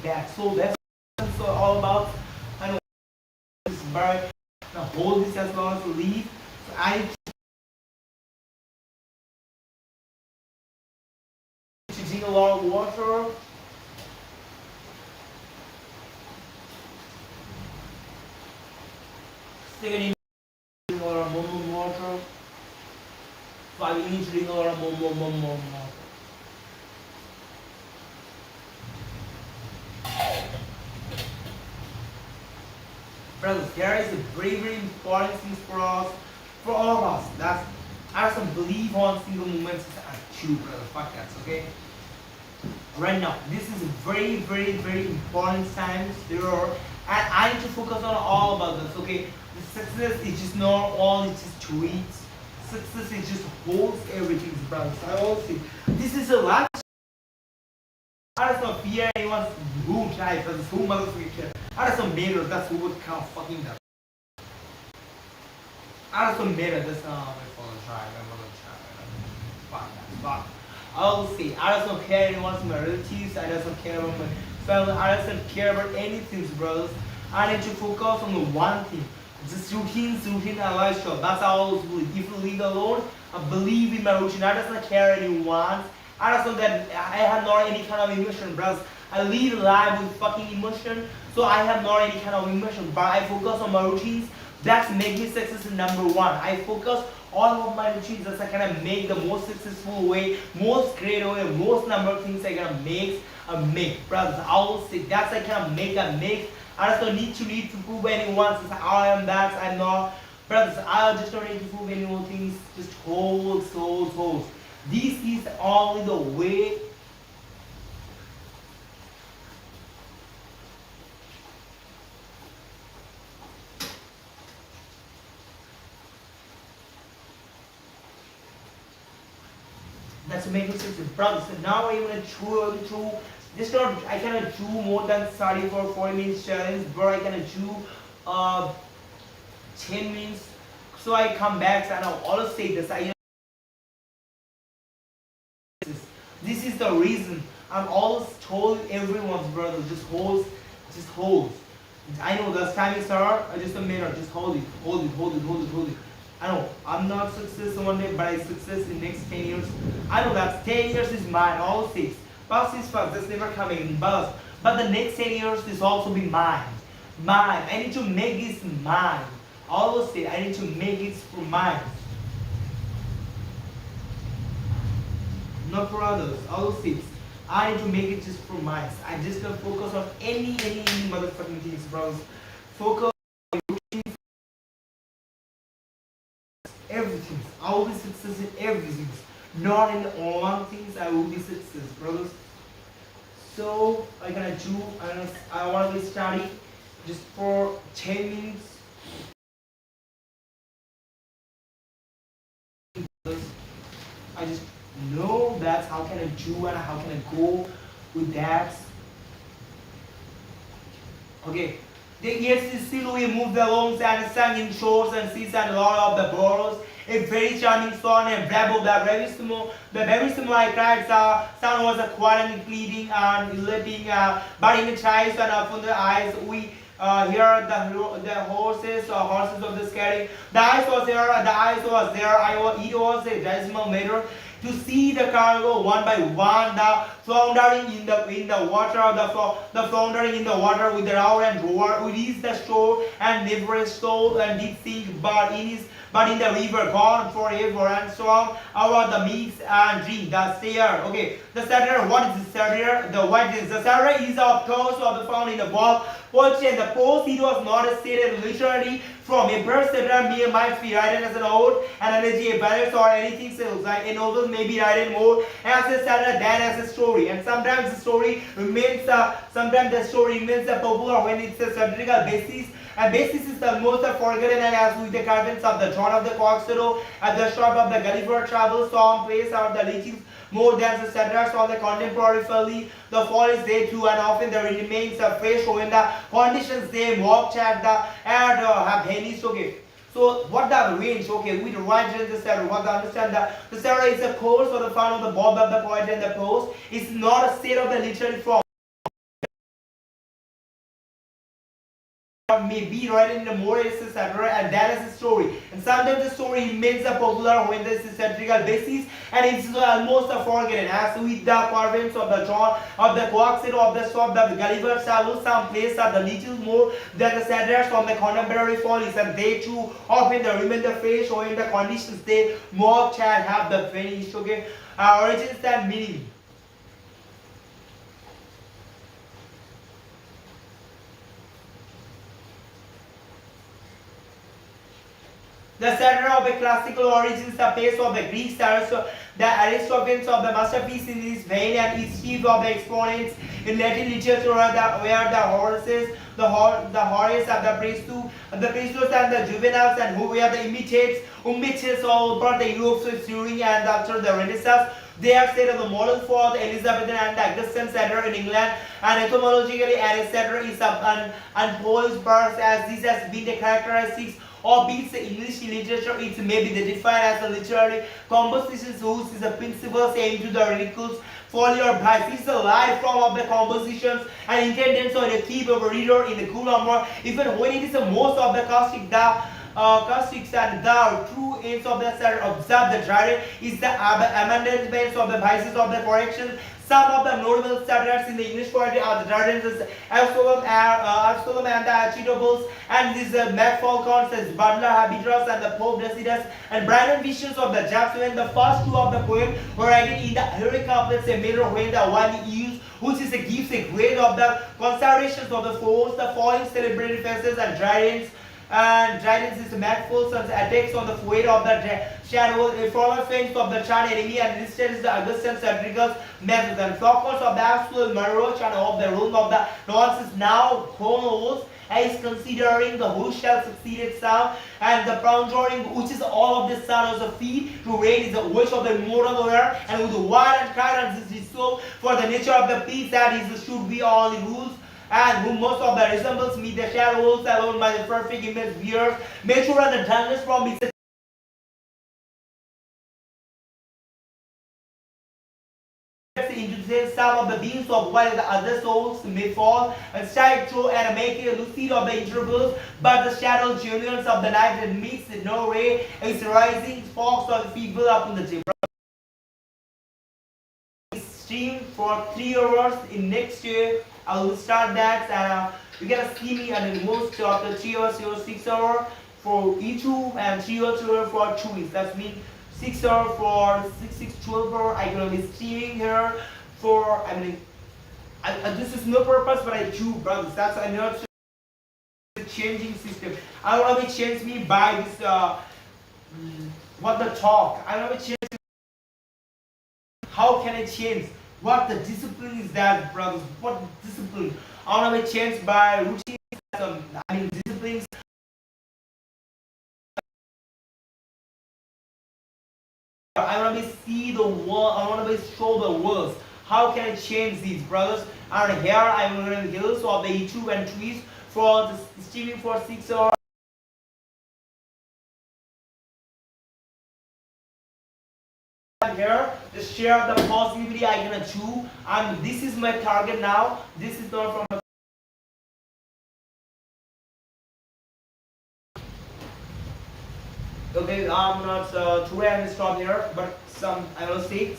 that. So that's all about. I know this bird. Now hold this as long as you leave. So I need to drink a lot of water. Second, drink a lot of more water. 5 minutes, drink a lot of more. Brothers, there is a very important thing for us, for all of us. That's I have some belief on single movements are true, brother. Fuck that, okay? Right now, this is a very important time there, and I need to focus on all about this, okay? The success is just not all, it's just tweets. Success is just holds everything, brothers. I always say this is a lot. I just don't fear anyone's who tries, but who motherfucker care. I just don't matter, that's who would count fucking that. I just don't matter, that's not my phone try, my mother try. Fuck that, fuck. I will say, I just don't care anyone's my relatives, I just don't care about my family, I just don't care about anything, brothers. I need to focus on the one thing. Just routine and lifestyle. That's how I always believe. If you leave alone, I believe in my routine. I just don't care anyone. I just know that I have not any kind of emotion, bros. I live life with fucking emotion, so I have not any kind of emotion. But I focus on my routines. That's make me success in number one. I focus all of my routines. That's I kind of make the most successful way, most great way, most number of things I can make, brothers. I will say that's I can make. I just don't need to prove anyone since I am that, I'm not. Brothers, I just don't need to prove anyone things. Just hold. This is only the way. That's making sense, brothers. So now I'm gonna through. Just not, I cannot do more than 30 for 40 minutes challenge, but I cannot do 10 minutes. So I come back and I'll always say this. This is the reason I'm always told everyone's brother just hold. I know that's timing star, I just a minute, just hold it. I know I'm not successful one day, but I success in next 10 years. I know that 10 years is mine, all 6. Past is past, that's never coming in bus. But the next 10 years is also be mine. I need to make this mine. I always say I need to make it for mine. Not for others. I always say I need to make it just for mine. I just don't focus on any motherfucking things, bros. Focus on routines, everything. I will be success in everything. Not in all things I will be success, brothers. So I gonna do. I want to study just for 10 minutes. I just know that's how can I do and how can I go with that. Okay. Yes, still we move the lawns and sang in shores and seas and a lot of the burrows. A very charming song and bravo, the very small I cried, sound was a quiet pleading and eluding, but in the child and upon the eyes we hear the horses of the scary. The eyes was there, it was a decimal matter to see the cargo one by one, the floundering in the water, the floundering in the water with the roar and roar. We reached the shore and never stole and did sink, but in the river gone forever and swam over the meats and drink the satyr. Okay, the satyr, what is the satyr? The white is the satyr is of course of the found in the ball. Poetry and the post, it was not a stated literally from a bird satyr might be written as an ode, an elegy, a ballad or anything else. Like a novel may be written more as a satyr than as a story. And sometimes the story remains a popular when it's a satirical basis. And basis is the most forgotten and as with the carvings of the John of the Coxedo at the shop of the Gulliver travel song plays are the legends more than the satires of the contemporary folly. The fall is there too and often there remains a fresh when the conditions they walked at the air have any okay. So what the range, okay, with the right range the satyr, what to understand that the satyr is a course or the fun of the bob of the poet and the prose. It's not a state of the literary form. may be written in a more etc. and that is the story. And sometimes the story remains popular when there is a satirical basis and it's almost forgotten. As with the Parvens of the John, of the Quaxit, of the Swab, the Gulliver Travels, some plays are the little more than the satires from the contemporary follies, and they too often remain the phrase showing the conditions they mock child have the finished, okay, origins and meaning. The satire of the classical origins, the pace of the Greek satires, the Aristophanes of the masterpiece in this vein, and its chief of the exponents in Latin literature were the Horaces, the Horace and the Priscus and the Juvenals, and who were the imitates all about the Europe during and after the Renaissance. They have set the model for the Elizabethan and the Augustan satire in England, and etymologically, a satire is an unpolished verse, as this has been the characteristics or beats the English literature. It may be defined as a literary composition whose is the principles aim to the ridiculous, folly or vice. This is the life form of the compositions and intended so to keep a reader in the cool humor, even when it is the most of the caustics and the true aims of the satire. Observe the tyrant is the amendments of the vices of the correction. Some of the notable satires in the English poetry are the Tyrants, Absalom and the Actionables, and these Macfalcons, Butler, Happybrahh, and the Pope Desidus, and Brandon Visions of the Jackson. The first two of the poems were written in the heroic couplets, a manner when the one used, which is gives a grade of the considerations of the foes, the falling celebrated faces, and Tyrants. And Tridents is Macfalcon's attacks on the forehead of the shadow, a former fence of the Chan enemy, and listed is the Augustan satirical methods, and Falcons of the absolute Maroch and of the realm of the nonsense now Chronos, is considering the who shall succeed itself, and the conjuring which is all of the sons of feet to rain is the wish of the immortal air, and with the wild and tyrants is so for the nature of the peace that is should be all the rules, and whom most of the resembles meet the shadows alone by the perfect image bears, mature and the darkness from its into some of the beams of while the other souls may fall and strike through and make a lucid of the intervals, but the shadow unions of the night that meets no ray is rising fox of the people up in the day. Stream for 3 hours in next year. I will start that, and you can see me and most of the 3 hours, 6 hours for E2 and 3 hours for 2 weeks. That means 6 hours for 12 hours. I'm gonna be streaming here for, this is no purpose, but I do, brothers. That's another changing system. I want to be changed me by this, what the talk. I want to change. How can I change? What the discipline is that, brothers? What discipline? I want to be changed by routine. Disciplines. I want to see the world. I want to be show the world. How can I change these, brothers? And here I'm going to hills of the YouTube and trees for the streaming for 6 hours. Here, just share the positivity I'm gonna do, and this is my target now. This is not from okay, I'm not today I'm stop here, but some I will see.